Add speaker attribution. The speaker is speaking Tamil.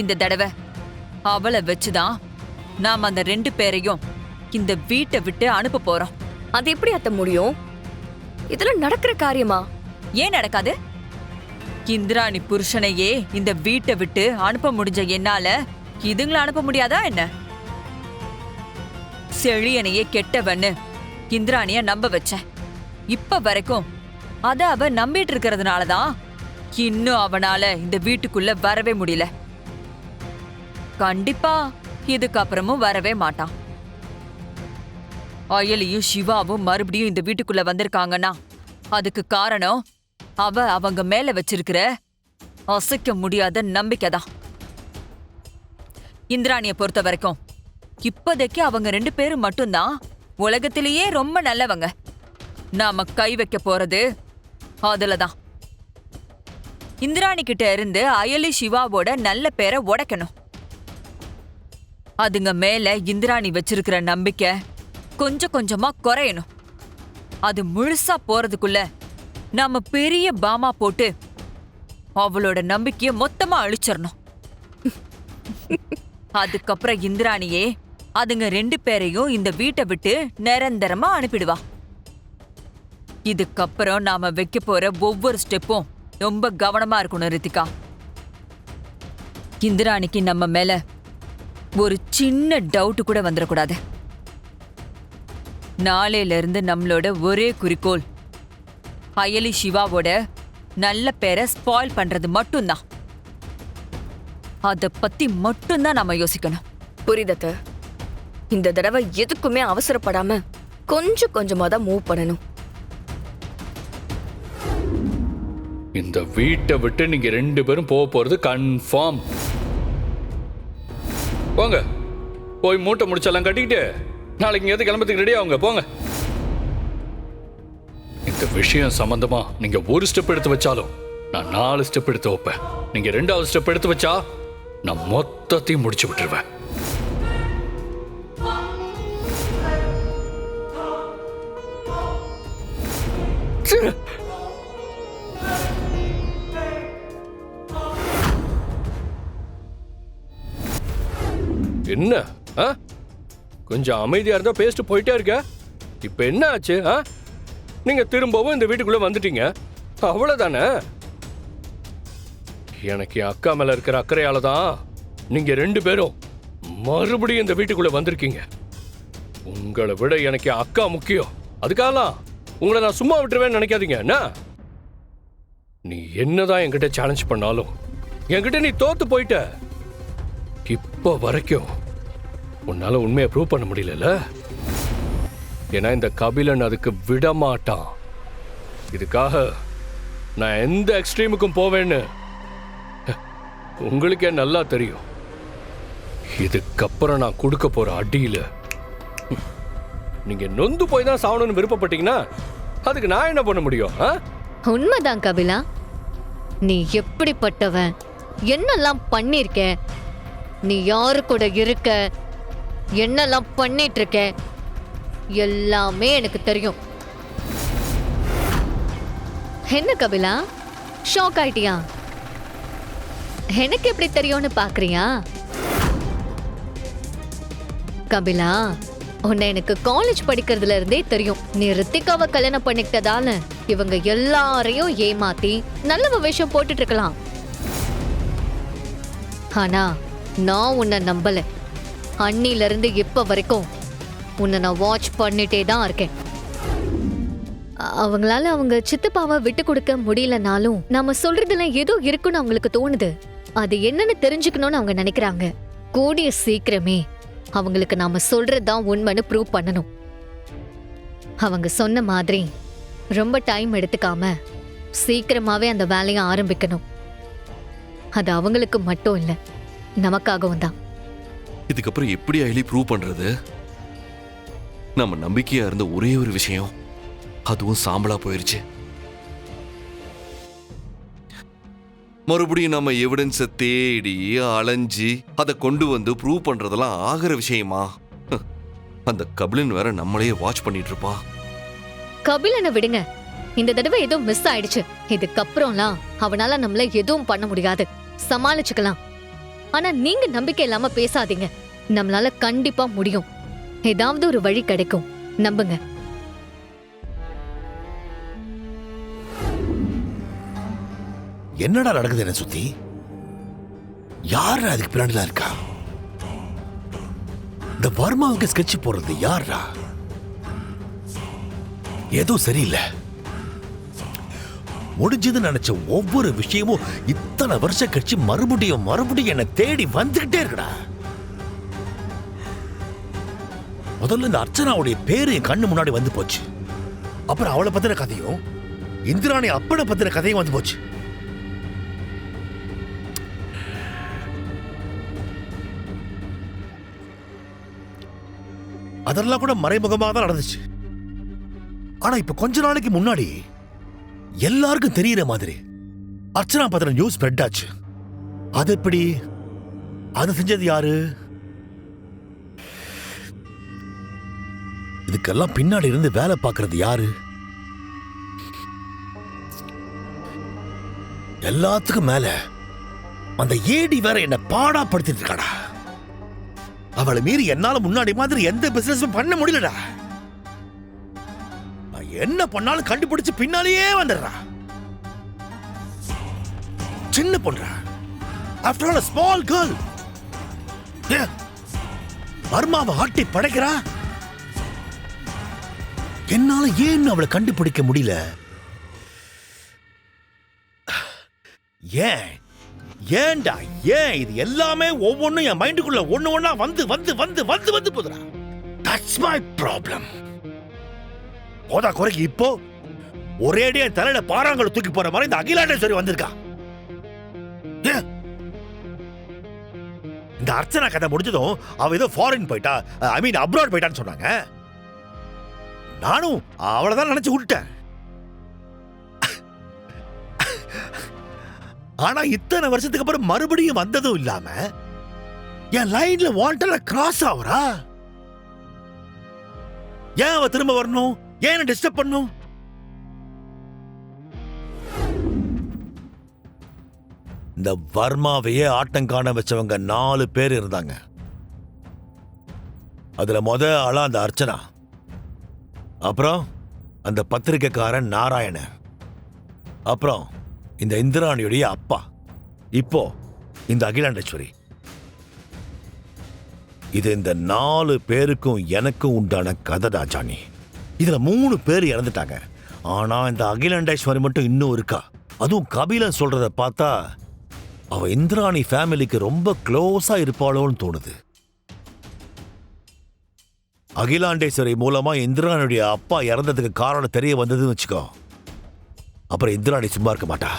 Speaker 1: இந்த தடவை அவளை வச்சுதான் நாம அந்த 2 பேரையும் இந்த வீட்டை விட்டு அனுப்ப போறோம்.
Speaker 2: அது எப்படி அத்த முடியும்? இதெல்லாம் நடக்கிற காரியமா?
Speaker 1: ஏன் நடக்காது? இந்திராணி புருஷனையே இந்த வீட்டை விட்டு அனுப்ப முடிஞ்ச என்னால இதுங்களை அனுப்ப முடியாதா என்ன? செழியனையே கெட்டவன்னு இந்திராணிய நம்ப வச்சேன். இப்ப வரைக்கும் அத அவ நம்பிட்டு இருக்கிறதுனாலதான் இன்னும் அவனால இந்த வீட்டுக்குள்ள வரவே முடியல. கண்டிப்பா இதுக்கப்புறமும் வரவே மாட்டான். அயலியும் சிவாவும் மறுபடியும் இந்த வீட்டுக்குள்ள வந்திருக்காங்கன்னா அதுக்கு காரணம் அவங்க மேல வச்சிருக்கிற அசைக்க முடியாத நம்பிக்கைதான். இந்திராணிய பொறுத்த வரைக்கும் இப்போதைக்கு அவங்க 2 பேரும் மட்டும்தான் உலகத்திலேயே ரொம்ப நல்லவங்க. நாம கை வைக்க போறது அதுலதான். இந்திராணி கிட்ட இருந்து அயலி சிவாவோட நல்ல பேரை உடைக்கணும். அதுங்க மேல இந்திராணி வச்சிருக்கிற நம்பிக்கை கொஞ்சம் கொஞ்சமா குறையணும். அது முழுசா போறதுக்குள்ள நாம பெரிய பாமா போட்டு அவளோட நம்பிக்கைய மொத்தமா அழிச்சிடணும். அதுக்கப்புறம் இந்திராணியே அதுங்க 2 பேரையும் இந்த வீட்டை விட்டு நிரந்தரமா அனுப்பிடுவா. இதுக்கப்புறம் நாம வைக்க போற ஒவ்வொரு ஸ்டெப்பும் ரொம்ப கவனமா இருக்கணும் ரித்திகா. இந்திராணிக்கு நம்ம மேல ஒரு சின்ன டவுட் கூட வந்துடக்கூடாது. நாளையில இருந்து நம்மளோட ஒரே குறிக்கோள் அயலி சிவாவோட நல்ல பேரை ஸ்பாயில் பண்றது மட்டும்தான். அத பத்தி மட்டும்தான் நாம யோசிக்கணும்.
Speaker 2: புரியுதத்த. இந்த தடவை எதுக்குமே அவசரப்படாம கொஞ்சம் கொஞ்சமா தான் மூவ் பண்ணணும்.
Speaker 3: இந்த வீட்டை விட்டு நீங்க 2 பேரும் போக போறது கன்ஃபார்ம். போங்க, போய் மூட்டை முடிச்செல்லாம் கட்டிக்கிட்டு நாளைக்கு இங்க கிளம்பத்துக்கு ரெடி ஆகுங்க. போங்க. இந்த விஷயம் சம்பந்தமா நீங்க ஒரு ஸ்டெப் எடுத்து வச்சாலும் நான் 4 ஸ்டெப் எடுத்து வைப்பேன். நீங்க 2வது ஸ்டெப் எடுத்து வச்சா நான் மொத்தத்தையும் முடிச்சு விட்டுருவேன். என்ன கொஞ்சம் அமைதியா இருந்தா பேசிட்டு போயிட்டே இருக்க. இப்ப என்ன ஆச்சு? நீங்க திரும்பவும் இந்த வீட்டுக்குள்ள வந்துட்டீங்க, அவ்வளவுதானே? எனக்கு என் அக்கா மேல இருக்கிற அக்கறையால தான் நீங்க 2 பேரும் மறுபடியும் இந்த வீட்டுக்குள்ள வந்திருக்கீங்க. உங்களை விட எனக்கு என் அக்கா முக்கியம். அதுக்காகலாம் உங்களை நான் சும்மா விட்டுருவேன்னு நினைக்காதீங்க. என்ன நீ என்னதான் என்கிட்ட சேலஞ்ச் பண்ணாலும் என்கிட்ட நீ தோத்து போயிட்ட. இப்ப வரைக்கும் உன்னால உண்மையை ப்ரூவ் பண்ண முடியல. ஏன்னா இந்த கபிலன் அதுக்கு விட மாட்டான். இதுக்காக நான் எந்த எக்ஸ்ட்ரீமுக்கும் போவேன்னு உங்களுக்கே நல்லா தெரியும். இதுக்கப்புறம் நான் கொடுக்க போற அடியில நீங்க நொந்து போய் தான் சாவணும்னு விருப்பப்பட்டீங்கன்னா அதுக்கு நான் என்ன பண்ண முடியும்?
Speaker 4: உண்மைதான் கபிலா. நீ எப்படிப்பட்டவன், என்னெல்லாம் பண்ணிருக்க, நீ யாரு கூட இருக்க, என்னெல்லாம் பண்ணிட்டு இருக்க, எல்லாமே எனக்கு தெரியும். என்ன கபிலா, ஷாக் ஆயிட்டியா? எனக்கு எப்படி தெரியும்னு பாக்குறியா? கபிலா, உன்னை எனக்கு காலேஜ் படிக்கிறதுல இருந்தே தெரியும். நீ ரித்திகாவை கல்யாணம் பண்ணிக்கிட்டதால இவங்க எல்லாரையும் ஏமாத்தி நல்ல வேஷம் போட்டுட்டு இருக்கலாம். ஆனா நான் உன்னை நம்பல. அன்னில இருந்து இப்ப வரைக்கும் உன்னை நான் வாட்ச் பண்ணிட்டே தான் இருக்கேன். அவங்களால அவங்க சித்தப்பாவை விட்டு கொடுக்க முடியலனாலும் நாம சொல்றதுல ஏதோ இருக்குன்னு அவங்களுக்கு தோணுது. அது என்னன்னு தெரிஞ்சுக்கணும்னு அவங்க நினைக்கிறாங்க. கூடிய சீக்கிரமே அவங்களுக்கு நாம சொல்றதுதான் உண்மைன்னு ப்ரூவ் பண்ணணும். அவங்க சொன்ன மாதிரி ரொம்ப டைம் எடுத்துக்காம சீக்கிரமாவே அந்த வேலையை ஆரம்பிக்கணும். அது அவங்களுக்கு மட்டும் இல்ல, நமக்காகவும் தான்.
Speaker 5: இதுக்கப்புறம் எப்படி அயலி ப்ரூவ் பண்றது? நம்ம நம்பிக்கையா இருந்த ஒரே ஒரு விஷயம் அதுவும் சாம்பலா போயிருச்சு. மறுபடியும் நம்ம எவிடன்ஸை தேடி அலைஞ்சி அதை கொண்டு வந்து ப்ரூவ் பண்றதெல்லாம் ஆகிற விஷயமா? அந்த கபிலன் வேற நம்மளையே வாட்ச் பண்ணிட்டு இருப்பா.
Speaker 4: கபிலனை விடுங்க, இந்த தடவை ஏதோ மிஸ் ஆயிடுச்சு. இதுக்கப்புறம்லாம் அவனால நம்மள எதுவும் பண்ண முடியாது, சமாளிச்சுக்கலாம். ஆனா நீங்க நம்பிக்கை இல்லாம பேசாதீங்க. நம்மளால கண்டிப்பா முடியும். ஏதாவது ஒரு வழி கிடைக்கும், நம்புங்க.
Speaker 6: என்னடா நடக்குது என்ன சுத்தி? யாரா அதுக்கு பின்னாடிலாம் இருக்கா? இந்த வர்மாவுக்கு ஸ்கெட்ச் போடுறது யாரா? ஏதோ சரியில்லை. முடிஞ்சதுன்னு நினைச்ச ஒவ்வொரு விஷயமும் இத்தனை வருஷம் கழிச்சு மறுபடியும் என்னை தேடி வந்துகிட்டே இருக்குடா. முதல்ல இந்த அர்ச்சனாவுடைய பேரு என் கண்ணு முன்னாடி வந்து போச்சு. அப்புறம் அவளை பத்தின கதையும் இந்திராணி அப்பனை பத்தின கதையும் வந்து போச்சு. அதெல்லாம் கூட மறைமுகமாக தான் நடந்துச்சு. ஆனா இப்ப கொஞ்ச நாளைக்கு முன்னாடி எல்லாருக்கும் தெரியற மாதிரி அர்ச்சனா பத்தின நியூஸ் ஸ்ப்ரெட் ஆச்சு. அது எப்படி? அது செஞ்சது யாரு? இதுக்கெல்லாம் பின்னாடி இருந்து வேலை பார்க்கறது யாரு? எல்லாத்துக்கும் மேல அந்த ஏடி வேற என்ன பாடாப்படுத்திட்டு இருக்காடா. அவளை மீறி என்னால முன்னாடி மாதிரி எந்த பிசினஸும் பண்ண முடியலடா. நான் என்ன பண்ணாலும் கண்டுபிடிச்சு பின்னாலேயே வந்துடுறா. சின்ன பொண்ணா, ஆஃப்டர் ஆல் ஸ்மால் கேர்ள். வர்மாவை ஆட்டி படைக்கிறா. என்னால ஏன் அவளை கண்டுபிடிக்க முடியல? ஏன்டா ஏன் இது எல்லாமே ஒவ்வொன்றும் என் மைண்டுக்குள்ள ஒண்ணா வந்து போதுடா. That's my problem. போதா குறைக்கு இப்போ ஒரேடியா தலையில பாறாங்களை தூக்கி போற மாதிரி இந்த அகிலாண்டேஸ்வரி வந்திருக்கா. இந்த அர்ச்சனா கதை முடிஞ்சதும் அவ ஏதோ ஃபாரின் போயிட்டா, ஐ மீன் அப்ராட் போயிட்டான்னு சொன்னாங்க. நானும் அவளதான் நினைச்சு விட்டுட்டேன். ஆனா இத்தனை வருஷத்துக்கு அப்புறம் மறுபடியும் வந்ததும் இல்லாம என் லைன்ல வாண்டல கிராஸ் ஆவறா. ஏன் அவ திரும்ப வரணும்? ஏன் டிஸ்டர்ப் பண்ணும்? இந்த வர்மாவையே ஆட்டம் காண வச்சவங்க 4 பேர் இருந்தாங்க. அதுல ஆளா அந்த அர்ச்சனா, அப்புறம் அந்த பத்திரிக்கைக்காரன் நாராயணன், அப்புறம் இந்த இந்திராணியுடைய அப்பா, இப்போ இந்த அகிலாண்டேஸ்வரி. இது இந்த 4 பேருக்கும் எனக்கும் உண்டான கதைடா ஜானி. இதுல 3 பேர் இறந்துட்டாங்க. ஆனா இந்த அகிலாண்டேஸ்வரி மட்டும் இன்னும் இருக்கா. அதுவும் கபிலன் சொல்றத பார்த்தா அவ இந்திராணி ஃபேமிலிக்கு ரொம்ப க்ளோஸா இருப்பாளோன்னு தோணுது. அகிலாண்டேஸ்வரி மூலமா இந்திராணியுடைய அப்பா இறந்ததுக்கு காரணம் தெரிய வந்ததுன்னு வச்சுக்கோ, அப்புறம் இந்திராணி சும்மா இருக்க மாட்டா.